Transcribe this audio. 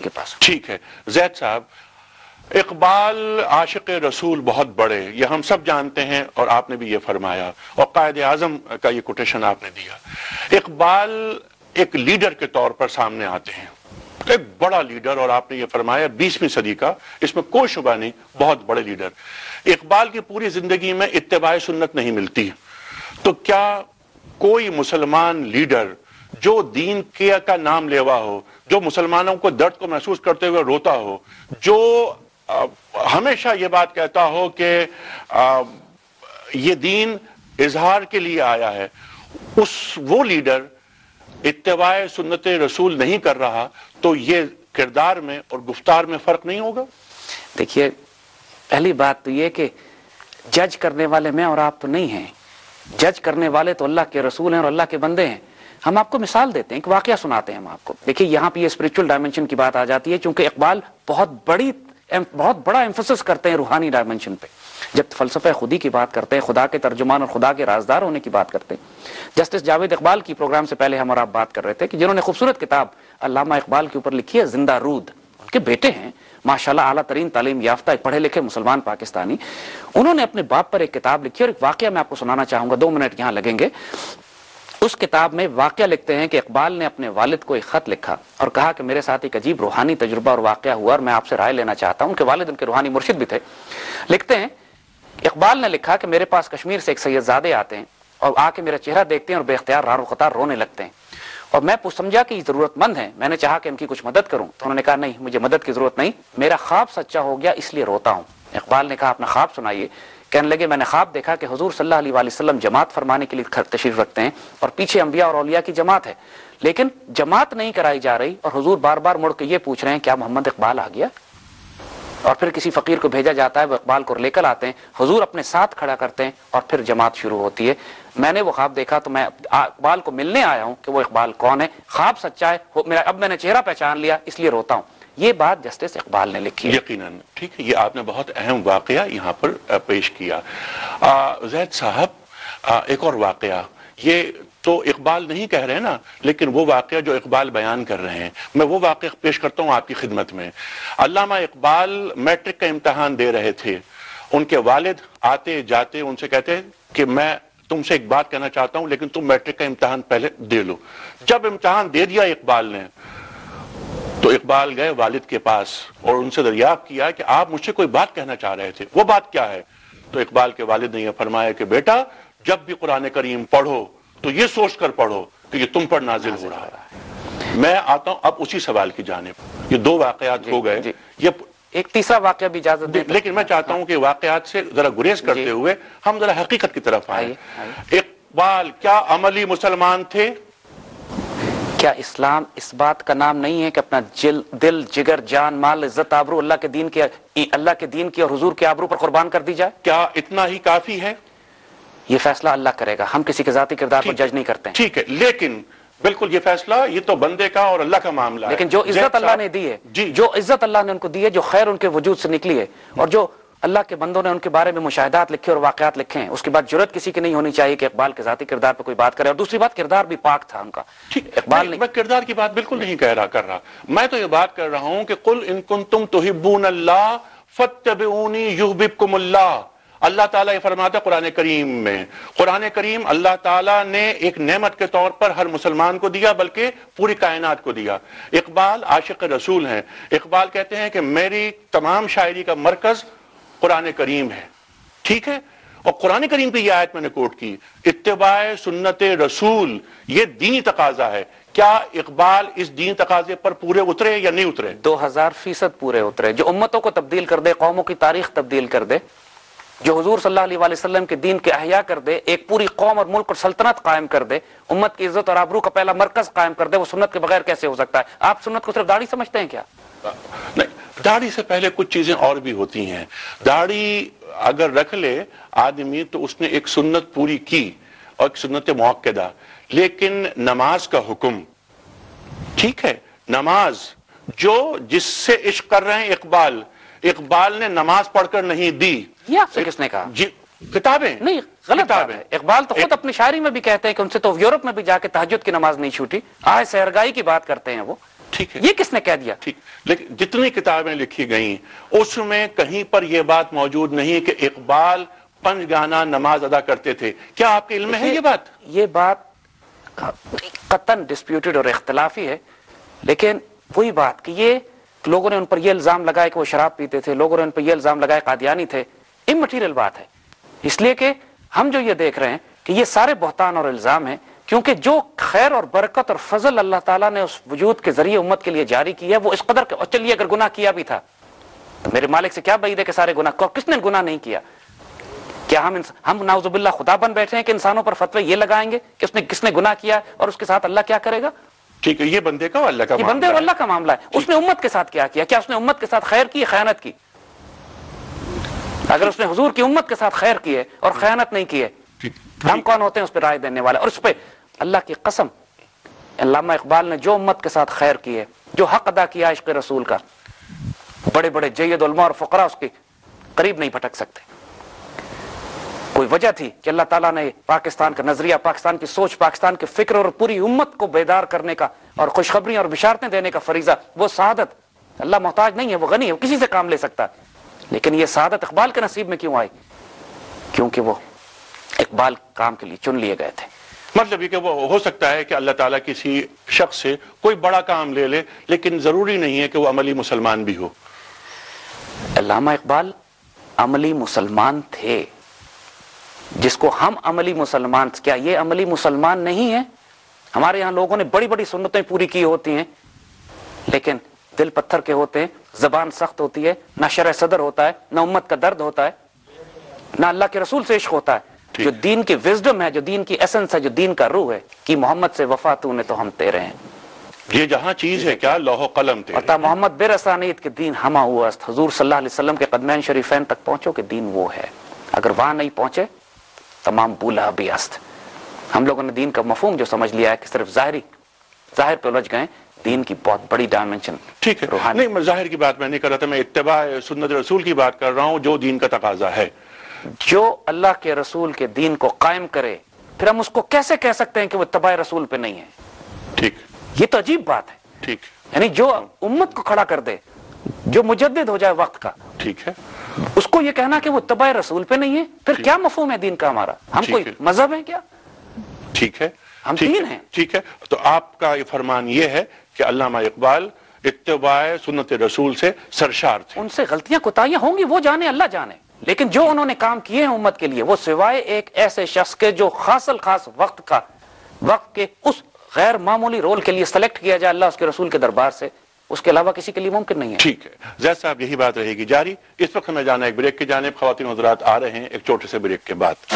کے پاس. ٹھیک ہے زید صاحب، اقبال عاشق رسول بہت بڑے، یہ ہم سب جانتے ہیں، اور آپ نے بھی یہ فرمایا، اور قائد اعظم کا یہ کوٹیشن آپ نے دیا. اقبال ایک لیڈر کے طور پر سامنے آتے ہیں، ایک بڑا لیڈر، اور آپ نے یہ فرمایا 20ویں صدی کا، اس میں کوئی شبہ نہیں، بہت بڑے لیڈر. اقبال کی پوری زندگی میں اتباع سنت نہیں ملتی، تو کیا کوئی مسلمان لیڈر جو دین کا نام لیوا ہو، جو مسلمانوں کو درد کو محسوس کرتے ہوئے روتا ہو، جو ہمیشہ یہ بات کہتا ہو کہ یہ دین اظہار کے لیے آیا ہے، وہ لیڈر اتباع سنت رسول نہیں کر رہا، تو یہ کردار میں اور گفتار میں فرق نہیں ہوگا؟ دیکھیے، پہلی بات تو یہ کہ جج کرنے والے میں اور آپ تو نہیں ہیں. جج کرنے والے تو اللہ کے رسول ہیں اور اللہ کے بندے ہیں. ہم آپ کو مثال دیتے ہیں، ایک واقعہ سناتے ہیں ہم آپ کو. دیکھیے یہاں پہ یہ اسپرچول ڈائمنشن کی بات آ جاتی ہے، چونکہ اقبال بہت بڑا ایمفسس کرتے ہیں روحانی ڈائمنشن پہ. جب فلسفہ خودی کی بات کرتے ہیں، خدا کے ترجمان اور خدا کے رازدار ہونے کی بات کرتے ہیں. جسٹس جاوید اقبال کی پروگرام سے پہلے ہم اور آپ بات کر رہے تھے کہ جنہوں نے خوبصورت کتاب علامہ اقبال کے اوپر لکھی ہے، زندہ رود، ان کے بیٹے ہیں ماشاءاللہ اعلیٰ ترین تعلیم یافتہ ایک پڑھے لکھے مسلمان پاکستانی. انہوں نے اپنے باپ پر ایک کتاب لکھی، اور ایک واقعہ میں آپ کو سنانا چاہوں گا، 2 منٹ یہاں لگیں گے. اس کتاب میں واقعہ لکھتے ہیں کہ اقبال نے اپنے والد کو ایک خط لکھا اور کہا کہ میرے ساتھ ایک عجیب روحانی تجربہ اور واقعہ ہوا، اور میں آپ سے رائے لینا چاہتا ہوں. ان کے والد ان کے روحانی مرشد بھی تھے. لکھتے ہیں اقبال نے لکھا کہ میرے پاس کشمیر سے ایک سید زادے آتے ہیں اور آ کے میرا چہرہ دیکھتے ہیں اور بے اختیار رار و قطار رونے لگتے ہیں، اور میں سمجھا کہ یہ ضرورت مند ہے. میں نے چاہا کہ ان کی کچھ مدد کروں، تو انہوں نے کہا نہیں، مجھے مدد کی ضرورت نہیں، میرا خواب سچا ہو گیا اس لیے روتا ہوں. اقبال نے کہا اپنا خواب سنائیے. کہنے لگے میں نے خواب دیکھا کہ حضور صلی اللہ علیہ وآلہ وسلم جماعت فرمانے کے لیے تشریف رکھتے ہیں، اور پیچھے انبیاء اور اولیاء کی جماعت ہے، لیکن جماعت نہیں کرائی جا رہی، اور حضور بار بار مڑ کے یہ پوچھ رہے ہیں کیا محمد اقبال آ گیا؟ اور پھر کسی فقیر کو بھیجا جاتا ہے، وہ اقبال کو لے کر آتے ہیں، حضور اپنے ساتھ کھڑا کرتے ہیں، اور پھر جماعت شروع ہوتی ہے. میں نے وہ خواب دیکھا تو میں اقبال کو ملنے آیا ہوں کہ وہ اقبال کون ہے، خواب سچا ہے، اب میں نے چہرہ پہچان لیا اس لیے روتا ہوں. یہ بات جسٹس اقبال نے لکھی ہے. یقیناً ٹھیک ہے، یہ آپ نے بہت اہم واقعہ یہاں پر پیش کیا. زید صاحب ایک اور واقعہ، یہ تو اقبال نہیں کہہ رہے نا، لیکن وہ واقعہ جو اقبال بیان کر رہے ہیں، میں وہ واقعہ پیش کرتا ہوں آپ کی خدمت میں. علامہ اقبال میٹرک کا امتحان دے رہے تھے، ان کے والد آتے جاتے ان سے کہتے کہ میں تم سے ایک بات کہنا چاہتا ہوں، لیکن تم میٹرک کا امتحان پہلے دے لو. جب امتحان دے دیا اقبال نے، تو اقبال گئے والد کے پاس اور ان سے دریافت کیا کہ آپ مجھ سے کوئی بات کہنا چاہ رہے تھے، وہ بات کیا ہے؟ تو اقبال کے والد نے یہ فرمایا کہ بیٹا جب بھی قرآن کریم پڑھو تو یہ سوچ کر پڑھو کہ یہ تم پر نازل ہو رہا ہے. میں آتا ہوں اب اسی سوال کی جانب. یہ 2 واقعات ہو گئے، یہ ایک تیسرا واقعہ بھی اجازت دیں، لیکن میں چاہتا ہوں کہ واقعات سے ذرا گریز کرتے ہوئے ہم ذرا حقیقت کی طرف آئیں. اقبال کیا عملی مسلمان تھے؟ کیا اسلام اس بات کا نام نہیں ہے کہ اپنا دل، جگر، جان، مال، عزت، آبرو اللہ کے دین کی اور حضور کے آبرو پر قربان کر دی جائے؟ کیا اتنا ہی کافی ہے؟ یہ فیصلہ اللہ کرے گا، ہم کسی کے ذاتی کردار پر جج نہیں کرتے ہیں. ٹھیک ہے، لیکن بالکل یہ فیصلہ یہ تو بندے کا اور اللہ کا معاملہ ہے. لیکن جو عزت اللہ نے دی ہے، جو عزت اللہ نے ان کو دی ہے، جو خیر ان کے وجود سے نکلی ہے، اور جو اللہ کے بندوں نے ان کے بارے میں مشاہدات لکھے اور واقعات لکھے ہیں، اس کے بعد جرت کسی کی نہیں ہونی چاہیے کہ اقبال کے ذاتی کردار پہ کوئی بات کرے. اور دوسری بات، کردار بھی پاک تھا ان کا. اقبال میں کردار کی بات بالکل نہیں کر رہا، میں تو یہ بات کر رہا ہوں کہ قل ان کنتم تحبون اللہ فاتبعونی یحببکم اللہ. اللہ تعالیٰ یہ فرماتا ہے قرآن کریم میں، قرآن کریم اللہ تعالیٰ نے ایک نعمت کے طور پر ہر مسلمان کو دیا، بلکہ پوری کائنات کو دیا. اقبال عاشق رسول ہیں. اقبال کہتے ہیں کہ میری تمام شاعری کا مرکز قرآن کریم ہے. ٹھیک ہے، اور قرآن کریم کی یہ آیت میں نے کوٹ کی، اتباع سنت رسول یہ دینی تقاضا ہے. کیا اقبال اس دین تقاضے پر پورے اترے یا نہیں اترے؟ 2000% پورے اترے. جو امتوں کو تبدیل کر دے، قوموں کی تاریخ تبدیل کر دے، جو حضور صلی اللہ علیہ وآلہ وسلم کے دین کے احیاء کر دے، ایک پوری قوم اور ملک اور سلطنت قائم کر دے، امت کی عزت اور آبرو کا پہلا مرکز قائم کر دے، وہ سنت کے بغیر کیسے ہو سکتا ہے؟ آپ سنت کو صرف داڑھی سمجھتے ہیں کیا؟ نہیں، داڑھی سے پہلے کچھ چیزیں اور بھی ہوتی ہیں. داڑھی اگر رکھ لے آدمی تو اس نے ایک سنت پوری کی اور ایک سنت موقدہ. لیکن نماز کا حکم، ٹھیک ہے، نماز جو جس سے عشق کر رہے ہیں اقبال نے نماز پڑھ کر نہیں دی. یہ آپ سے کس نے کہا؟ جی کتابیں نہیں، غلط بات ہے. اقبال تو خود اپنی شاعری میں بھی کہتے ہیں کہ ان سے تو یورپ میں بھی جا کے تہجد کی نماز نہیں چھوٹی. آج سحرگاہی کی بات کرتے ہیں وہ. ٹھیک ہے، یہ کس نے کہہ دیا؟ ٹھیک، لیکن جتنی کتابیں لکھی گئیں اس میں کہیں پر یہ بات موجود نہیں کہ اقبال پنجگانہ نماز ادا کرتے تھے. کیا آپ کے علم میں ہے یہ بات؟ یہ بات قطعاً ڈسپیوٹڈ اور اختلافی ہے، لیکن وہی بات کہ یہ لوگوں نے ان پر یہ الزام لگایا کہ وہ شراب پیتے تھے، لوگوں نے ان پر یہ الزام لگایا قادیانی تھے، امٹیریل بات ہے. اس لیے کہ ہم جو یہ دیکھ رہے ہیں کہ یہ سارے بہتان اور الزام ہیں، کیونکہ جو خیر اور برکت اور فضل اللہ تعالیٰ نے اس وجود کے ذریعے امت کے لیے جاری کی ہے وہ اس قدر اور چلیے اگر گناہ کیا بھی تھا تو میرے مالک سے کیا بعید ہے کہ سارے گناہ، کس نے گناہ نہیں کیا؟ کیا ہم نعوذ باللہ خدا بن بیٹھے ہیں کہ انسانوں پر فتوے یہ لگائیں گے کہ کس نے گناہ کیا اور اس کے ساتھ اللہ کیا کرے گا؟ ٹھیک ہے، یہ بندے کا اللہ کا یہ بندے اور اللہ کا معاملہ ہے. اس نے امت کے ساتھ کیا کیا اس نے امت کے ساتھ خیر کی، خیانت کی؟ اگر اس نے حضور کی امت کے ساتھ خیر کی ہے اور خیانت نہیں کی ہے، ہم کون ہوتے ہیں اس پہ رائے دینے والے؟ اور اس پہ اللہ کی قسم علامہ اقبال نے جو امت کے ساتھ خیر کی ہے، جو حق ادا کیا عشق رسول کا، بڑے بڑے جید علماء اور فقراء اس کے قریب نہیں بھٹک سکتے. کوئی وجہ تھی کہ اللہ تعالیٰ نے پاکستان کا نظریہ، پاکستان کی سوچ، پاکستان کی فکر اور پوری امت کو بیدار کرنے کا اور خوشخبریاں اور بشارتیں دینے کا فریضہ، وہ سعادت، اللہ محتاج نہیں ہے، وہ غنی ہے، وہ کسی سے کام لے سکتا ہے، لیکن یہ سعادت اقبال کے نصیب میں کیوں آئی؟ کیونکہ وہ اقبال کام کے لیے چن لیے گئے تھے. مطلب یہ کہ وہ ہو سکتا ہے کہ اللہ تعالیٰ کسی شخص سے کوئی بڑا کام لے لے، لیکن ضروری نہیں ہے کہ وہ عملی مسلمان بھی ہو. علامہ اقبال عملی مسلمان تھے، جس کو ہم عملی مسلمان، کیا یہ عملی مسلمان نہیں ہے؟ ہمارے یہاں لوگوں نے بڑی بڑی سنتیں پوری کی ہوتی ہیں لیکن دل پتھر کے ہوتے ہیں، زبان سخت ہوتی ہے، نہ شرح صدر ہوتا ہے، نہ امت کا درد ہوتا ہے، نہ اللہ کے رسول سے عشق ہوتا ہے. جو دین کی وزڈم ہے، جو دین کی ایسنس ہے، جو دین کا روح ہے کہ محمد سے وفا تو نے تو ہم تیرے ہیں. یہ جہاں چیز ہے کیا لوح و قلم تیرے. اور محمد بے رسانیت کہ دین ہما ہوا است، حضور صلی اللہ علیہ وسلم کے قدمین شریفین تک پہنچو کہ دین وہ ہے. اگر وہاں نہیں پہنچے تمام بولا بھی است. ہم لوگوں نے دین کا مفہوم جو سمجھ لیا ہے کہ صرف ظاہر پہ الجھ گئے، دین کی بہت بڑی ڈائمنشن. ٹھیک ہے، نہیں میں ظاہر کی بات میں نہیں کر رہا تھا، میں اتباع سنت رسول کی بات کر رہا ہوں جو دین کا تقاضا ہے. جو اللہ کے رسول کے دین کو قائم کرے پھر ہم اس کو کیسے کہہ سکتے ہیں کہ وہ اتباع رسول پہ نہیں ہے؟ ٹھیک، یہ تو عجیب بات ہے. ٹھیک، یعنی جو امت کو کھڑا کر دے، جو مجدد ہو جائے وقت کا، ٹھیک ہے، اس کو یہ کہنا کہ وہ اتباع رسول پہ نہیں ہے، پھر کیا مفہوم ہے دین کا ہمارا؟ ہم کوئی مذہب ہے کیا؟ ٹھیک ہے، ہم دین ہیں. ٹھیک ہے، تو آپ کا یہ فرمان یہ ہے کہ علامہ اقبال اتباع سنت رسول سے سرشار تھے. ان سے غلطیاں کوتاہیاں ہوں گی، وہ جانے، اللہ جانے، لیکن جو انہوں نے کام کیے ہیں امت کے لیے، وہ سوائے ایک ایسے شخص کے جو خاص وقت کے اس غیر معمولی رول کے لیے سلیکٹ کیا جائے اللہ اس کے رسول کے دربار سے، اس کے علاوہ کسی کے لیے ممکن نہیں ہے. ٹھیک ہے زید صاحب، یہی بات رہے گی جاری. اس وقت ہمیں جانا ایک بریک کی جانب. خواتین حضرات آ رہے ہیں ایک چھوٹے سے بریک کے بعد.